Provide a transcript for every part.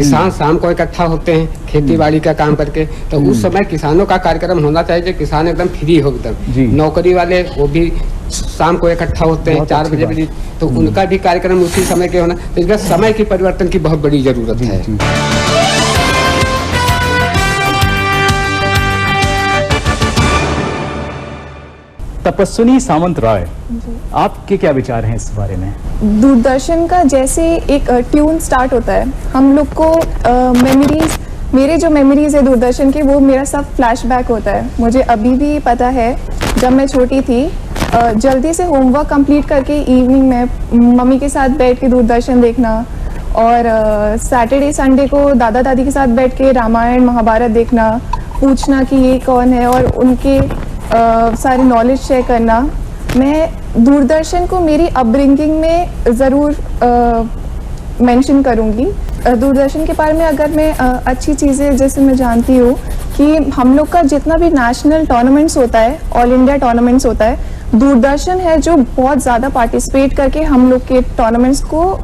किसान शाम को इकट्ठा होते हैं खेती बाड़ी का काम करके, तो उस समय किसानों का कार्यक्रम होना चाहिए जो किसान एकदम फ्री हो एकदम। नौकरी वाले वो भी शाम को इकट्ठा होते हैं 4 बजे भी, तो उनका भी कार्यक्रम उसी समय के होना, तो इसका समय की परिवर्तन की बहुत बड़ी जरूरत है। तपस्विनी सामंत राय, आपके क्या विचार हैं इस बारे में? दूरदर्शन का जैसे एक ट्यून स्टार्ट होता है, हम लोग को मेमोरीज, मेरे जो मेमोरीज है दूरदर्शन के, वो मेरा सब फ्लैशबैक होता है। मुझे अभी भी पता है जब मैं छोटी थी, जल्दी से होमवर्क कंप्लीट करके इवनिंग में मम्मी के साथ बैठ के दूरदर्शन देखना, और सैटरडे संडे को दादा दादी के साथ बैठ के रामायण महाभारत देखना, पूछना कि ये कौन है और उनके सारे नॉलेज शेयर करना। मैं दूरदर्शन को मेरी अपब्रिंगिंग में ज़रूर मेंशन करूँगी। दूरदर्शन के बारे में अगर मैं अच्छी चीज़ें जैसे मैं जानती हूँ कि हम लोग का जितना भी नेशनल टूर्नामेंट्स होता है, ऑल इंडिया टूर्नामेंट्स होता है, दूरदर्शन है जो बहुत ज़्यादा पार्टिसिपेट करके हम लोग के टूर्नामेंट्स को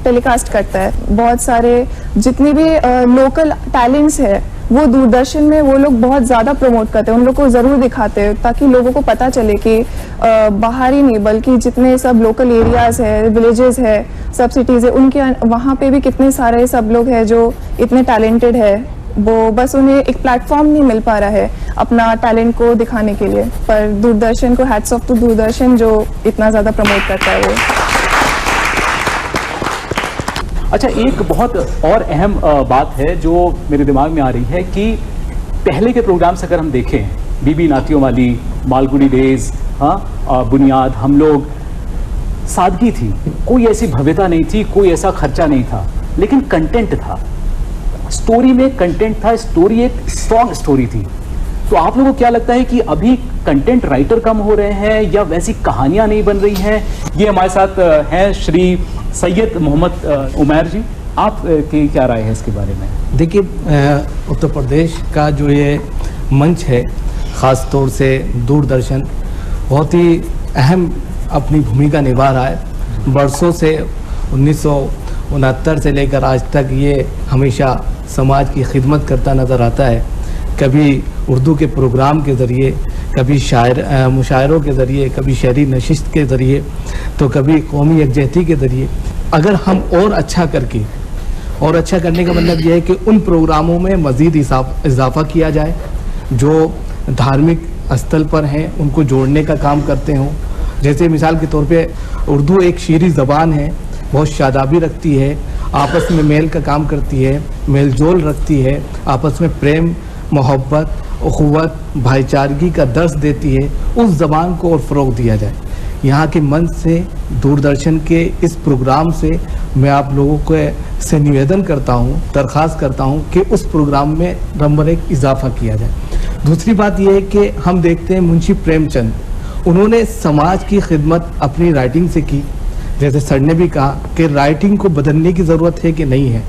टेलीकास्ट करता है। बहुत सारे जितने भी लोकल टैलेंट्स है वो दूरदर्शन में वो लोग बहुत ज़्यादा प्रमोट करते हैं, उन लोग को ज़रूर दिखाते हैं ताकि लोगों को पता चले कि बाहर ही नहीं बल्कि जितने सब लोकल एरियाज़ है, विलेजेस है, सब सिटीज़ है, उनके वहाँ पे भी कितने सारे सब लोग हैं जो इतने टैलेंटेड है, वो बस उन्हें एक प्लेटफॉर्म नहीं मिल पा रहा है अपना टैलेंट को दिखाने के लिए। पर दूरदर्शन को हैट्स ऑफ टू दूरदर्शन जो इतना ज़्यादा प्रमोट करता है वो। अच्छा, एक बहुत और अहम बात है जो मेरे दिमाग में आ रही है कि पहले के प्रोग्राम से अगर हम देखें, बीबी नातियों वाली, मालगुडी डेज, बुनियाद, हम लोग, सादगी थी, कोई ऐसी भव्यता नहीं थी, कोई ऐसा खर्चा नहीं था, लेकिन कंटेंट था, स्टोरी में कंटेंट था, स्टोरी एक स्ट्रॉन्ग स्टोरी थी। तो आप लोगों को क्या लगता है कि अभी कंटेंट राइटर कम हो रहे हैं या वैसी कहानियां नहीं बन रही हैं? ये हमारे साथ हैं श्री सैयद मोहम्मद उमैर जी, आप की क्या राय है इसके बारे में? देखिए, उत्तर प्रदेश का जो ये मंच है, ख़ास तौर से दूरदर्शन, बहुत ही अहम अपनी भूमिका निभा रहा है। बरसों से 1969 से लेकर आज तक ये हमेशा समाज की खिदमत करता नज़र आता है। कभी उर्दू के प्रोग्राम के ज़रिए, कभी मुशायरों के ज़रिए, कभी शहरी नशिस्त के ज़रिए, तो कभी कौमी यकजहती के ज़रिए। अगर हम और अच्छा करके, और अच्छा करने का मतलब यह है कि उन प्रोग्रामों में मज़ीद इजाफ़ा किया जाए जो धार्मिक स्थल पर हैं, उनको जोड़ने का काम करते हों। जैसे मिसाल के तौर पे उर्दू एक शीरी ज़बान है, बहुत शादाबी रखती है, आपस में मेल का काम करती है, मेल जोल रखती है, आपस में प्रेम, मोहब्बत, उख़ुवत, भाईचारगी का दर्स देती है। उस ज़बान को और फ़रोग़ दिया जाए। यहाँ के मंच से, दूरदर्शन के इस प्रोग्राम से मैं आप लोगों को से निवेदन करता हूँ, दरख्वास्त करता हूँ कि उस प्रोग्राम में नंबर 1 इजाफ़ा किया जाए। दूसरी बात यह है कि हम देखते हैं मुंशी प्रेमचंद, उन्होंने समाज की खिदमत अपनी राइटिंग से की। जैसे सर ने भी कहा कि राइटिंग को बदलने की ज़रूरत है कि नहीं है,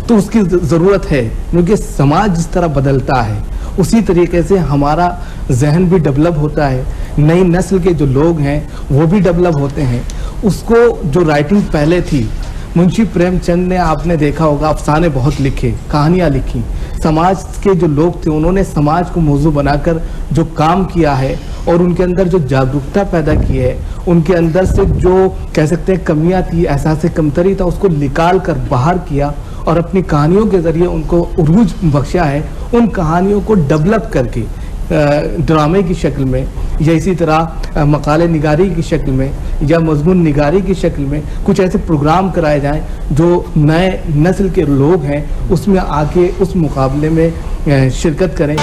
तो उसकी ज़रूरत है, क्योंकि समाज जिस तरह बदलता है उसी तरीके से हमारा जहन भी डेवलप होता है, नई नस्ल के जो लोग हैं वो भी डेवलप होते हैं। उसको जो राइटिंग पहले थी, मुंशी प्रेमचंद ने, आपने देखा होगा, अफसाने बहुत लिखे, कहानियाँ लिखी, समाज के जो लोग थे उन्होंने समाज को मौजू बनाकर जो काम किया है और उनके अंदर जो जागरूकता पैदा की है, उनके अंदर से जो कह सकते हैं कमियां थी, एहसास कमतरी था, उसको निकाल कर बाहर किया और अपनी कहानियों के ज़रिए उनको उरूज बख्शा है। उन कहानियों को डेवलप करके ड्रामे की शक्ल में या इसी तरह मकाले निगारी की शक्ल में या मजमून निगारी की शक्ल में कुछ ऐसे प्रोग्राम कराए जाएं जो नए नस्ल के लोग हैं उसमें आके उस मुकाबले में शिरकत करें।